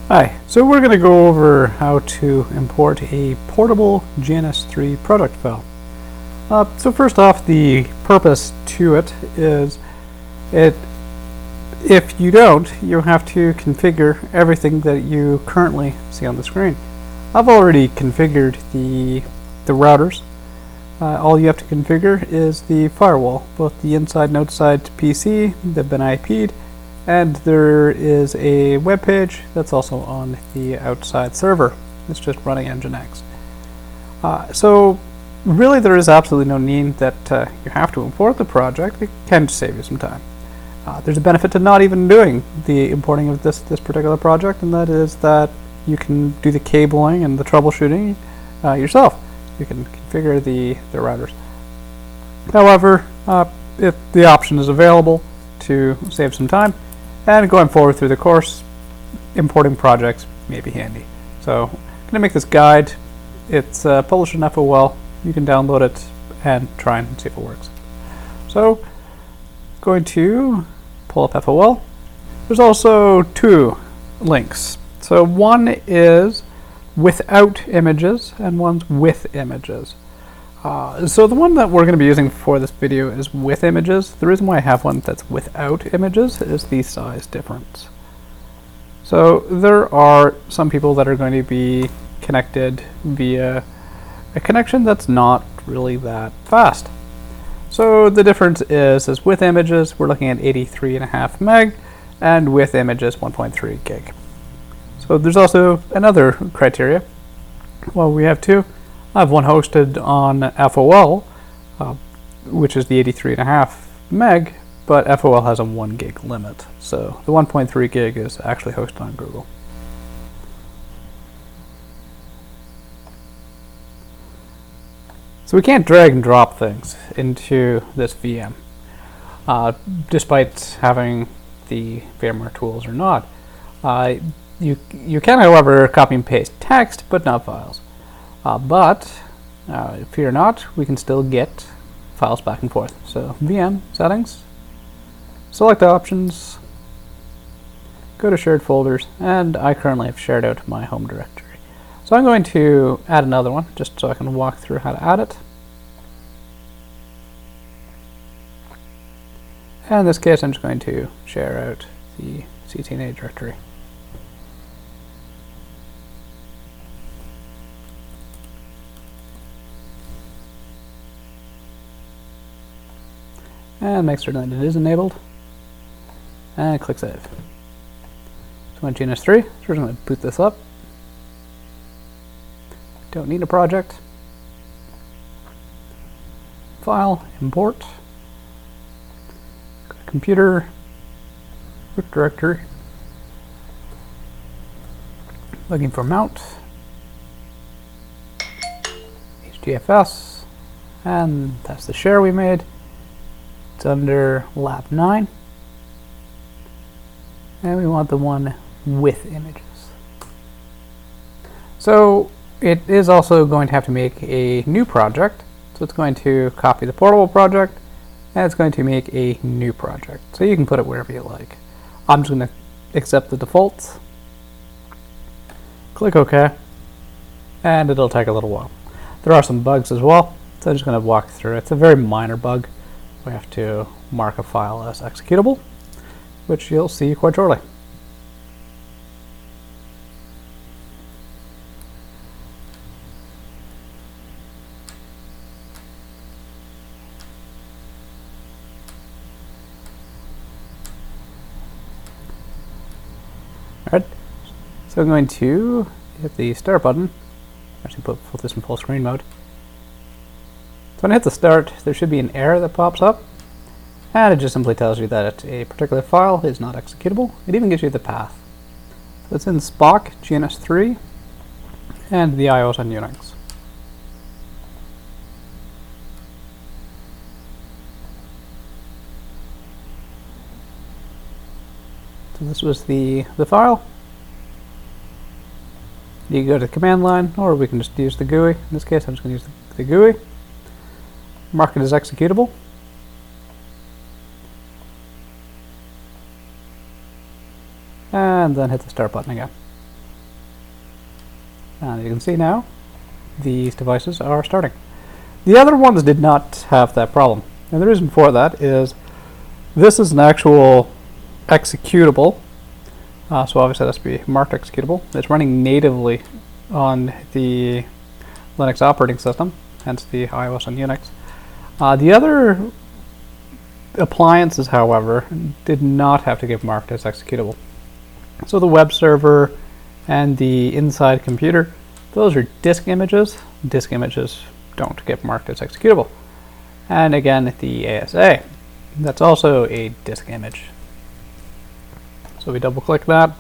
Hi, so we're going to go over how to import a portable GNS3 product file. So first off, the purpose to it is if you don't, you have to configure everything that you currently see on the screen. I've already configured the routers. All you have to configure is the firewall, both the inside and outside PC. They've been IP'd. And there is a web page that's also on the outside server. It's just running Nginx. So really there is absolutely no need that you have to import the project. It can just save you some time. There's a benefit to not even doing the importing of this particular project, and that is that you can do the cabling and the troubleshooting yourself. You can configure the routers. However, if the option is available to save some time, and going forward through the course, importing projects may be handy. So I'm going to make this guide. It's published in FOL. You can download it and try and see if it works. So going to pull up FOL. There's also two links. So one is without images and one's with images. So the one that we're going to be using for this video is with images. The reason why I have one that's without images is the size difference. So there are some people that are going to be connected via a connection that's not really that fast. So the difference is with images we're looking at 83.5 meg and with images 1.3 gig. So there's also another criteria. Well, we have two. I have one hosted on FOL, which is the 83.5 meg, but FOL has a 1 gig limit. So the 1.3 gig is actually hosted on Google. So we can't drag and drop things into this VM, despite having the VMware tools or not. You can, however, copy and paste text, but not files. But fear not, we can still get files back and forth. So VM settings, select options, go to shared folders, and I currently have shared out my home directory. So I'm going to add another one just so I can walk through how to add it. And in this case, I'm just going to share out the CTNA directory. And make certain that it is enabled, and click Save. So on GNS3, so we're going to boot this up. Don't need a project. File, import, computer, root directory, looking for mount, HDFS, and that's the share we made. It's under lab 9, and we want the one with images. So it is also going to have to make a new project. So it's going to copy the portable project, and it's going to make a new project. So you can put it wherever you like. I'm just going to accept the defaults, click OK, and it'll take a little while. There are some bugs as well, so I'm just going to walk through it. It's a very minor bug. We have to mark a file as executable, which you'll see quite shortly. Alright, so I'm going to hit the start button. Actually put this in full screen mode. So when I hit the start, there should be an error that pops up, and it just simply tells you that a particular file is not executable. It even gives you the path. So it's in Spock, GNS3, and the IO is on Unix. So this was the file. You can go to the command line, or we can just use the GUI. In this case, I'm just going to use the GUI. Mark it as executable. and then hit the start button again. And you can see now these devices are starting. The other ones did not have that problem. And the reason for that is this is an actual executable. So obviously it has to be marked executable. It's running natively on the Linux operating system, hence the iOS and Unix. The other appliances, however, did not have to get marked as executable. So the web server and the inside computer, those are disk images. Disk images don't get marked as executable. And again, the ASA, that's also a disk image. So we double click that,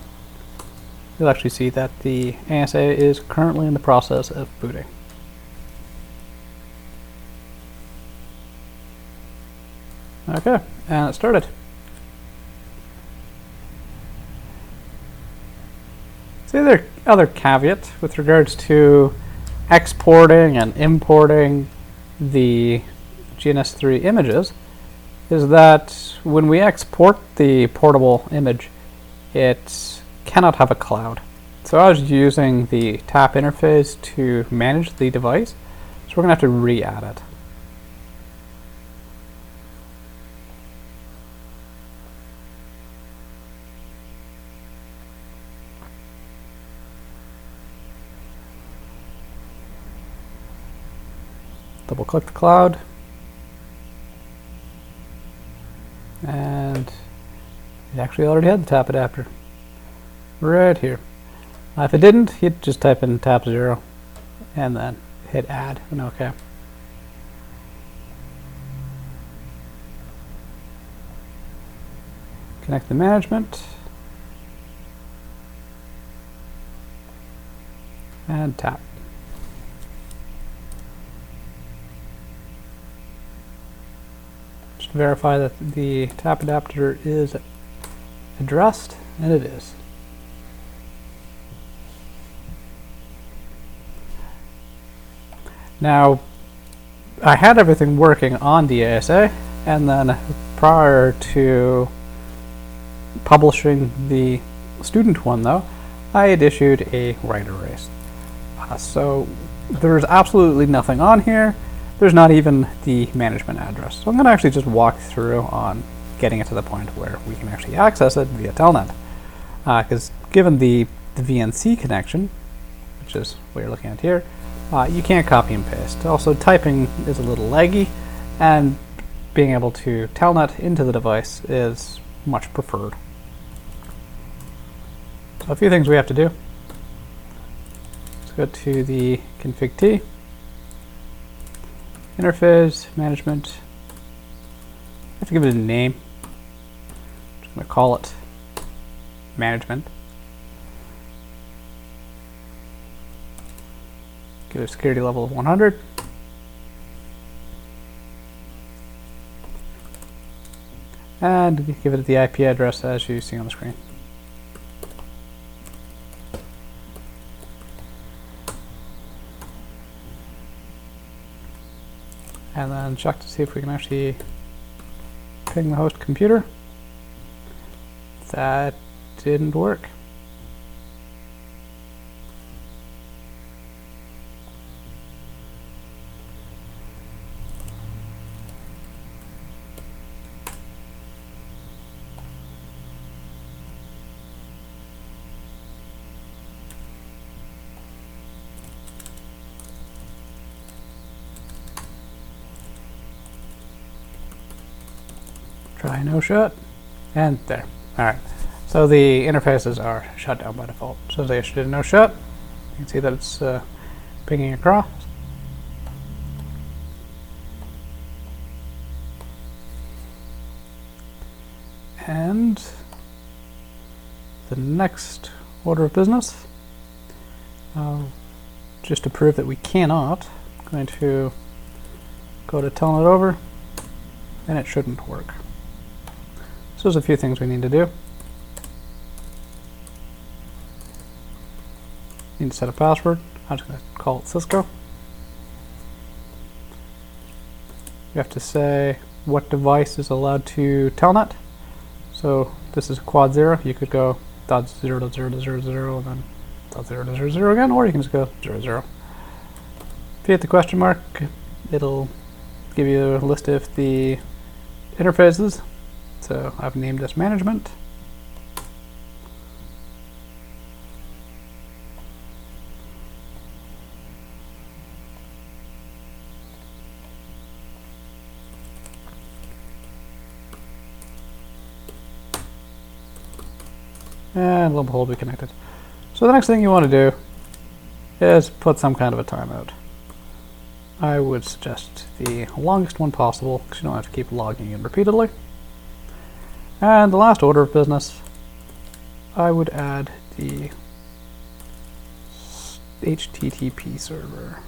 you'll actually see that the ASA is currently in the process of booting. Okay, and it started. So the other caveat with regards to exporting and importing the GNS3 images is that when we export the portable image, it cannot have a cloud. So I was using the tap interface to manage the device, so we're going to have to re-add it. Double click the cloud, and it actually already had the tap adapter right here. If it didn't, you'd just type in tap 0 and then hit add and OK. Connect the management and tap. Verify that the tap adapter is addressed, and it is. Now, I had everything working on the ASA, and then prior to publishing the student one though, I had issued a write erase. So there's absolutely nothing on here. There's not even the management address. So I'm going to actually just walk through on getting it to the point where we can actually access it via Telnet. Because given the VNC connection, which is what you're looking at here, you can't copy and paste. Also, typing is a little laggy, and being able to Telnet into the device is much preferred. So a few things we have to do. Let's go to the config T. Interface, management. I have to give it a name. I'm just going to call it management. Give it a security level of 100. And give it the IP address as you see on the screen. And then check to see if we can actually ping the host computer. That didn't work. Try no shut, and there. Alright, so the interfaces are shut down by default. So as I issued a no shut, you can see that it's pinging across. And the next order of business, just to prove that we cannot, I'm going to go to Telnet over, and it shouldn't work. So there's a few things we need to do. Need to set a password. I'm just going to call it Cisco. You have to say what device is allowed to Telnet. So this is quad 0. You could go .0.0.0.0 and then 0 to 0, 0 again, or you can just go 0, 0. If you hit the question mark, it'll give you a list of the interfaces. So I've named this management. And lo and behold, we connected. So the next thing you want to do is put some kind of a timeout. I would suggest the longest one possible, because you don't have to keep logging in repeatedly. And the last order of business, I would add the HTTP server.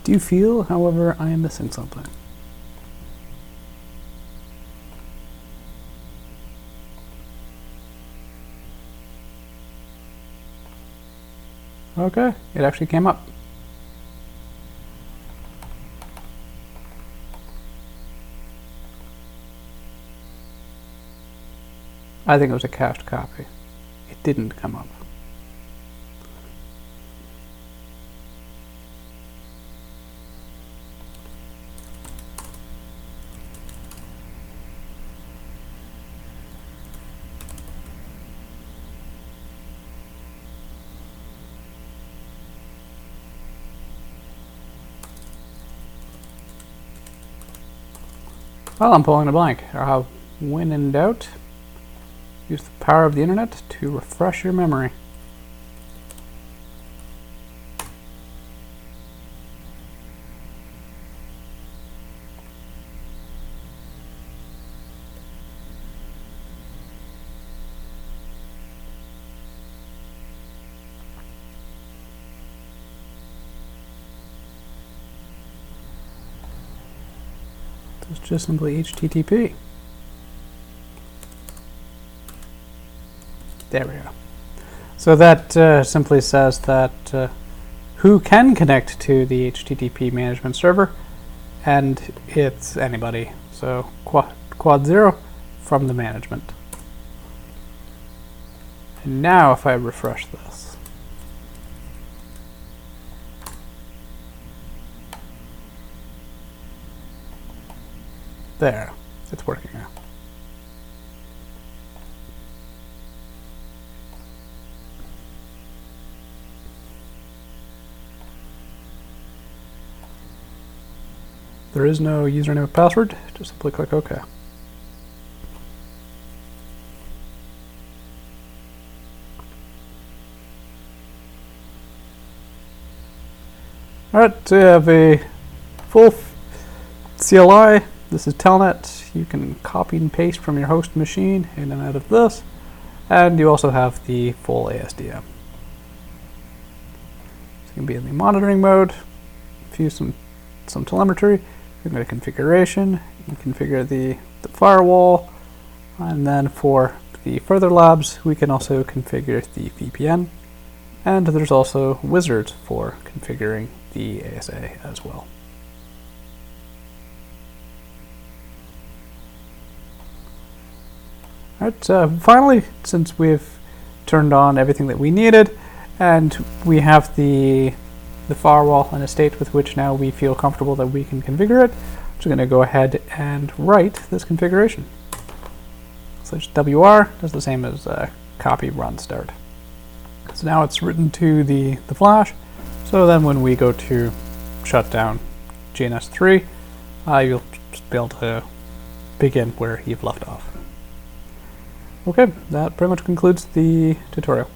Do you feel, however, I am missing something? Okay, it actually came up. I think it was a cached copy. It didn't come up. Well, I'm pulling a blank. When in doubt, use the power of the internet to refresh your memory. It's just simply HTTP. There we go. So that simply says that who can connect to the HTTP management server, and it's anybody. So quad 0 from the management. And now if I refresh this, there, it's working now. There is no username or password, just simply click OK. Alright, so you have a full CLI. This is Telnet. You can copy and paste from your host machine in and out of this. And you also have the full ASDM. So you can be in the monitoring mode, view some telemetry, you can go to configuration, you can configure the firewall, and then for the further labs, we can also configure the VPN. And there's also wizards for configuring the ASA as well. Alright, finally, since we've turned on everything that we needed, and we have the firewall in a state with which now we feel comfortable that we can configure it, I'm just going to go ahead and write this configuration. So just WR does the same as copy run start. So now it's written to the flash, so then when we go to shut down GNS3, you'll just be able to begin where you've left off. Okay, that pretty much concludes the tutorial.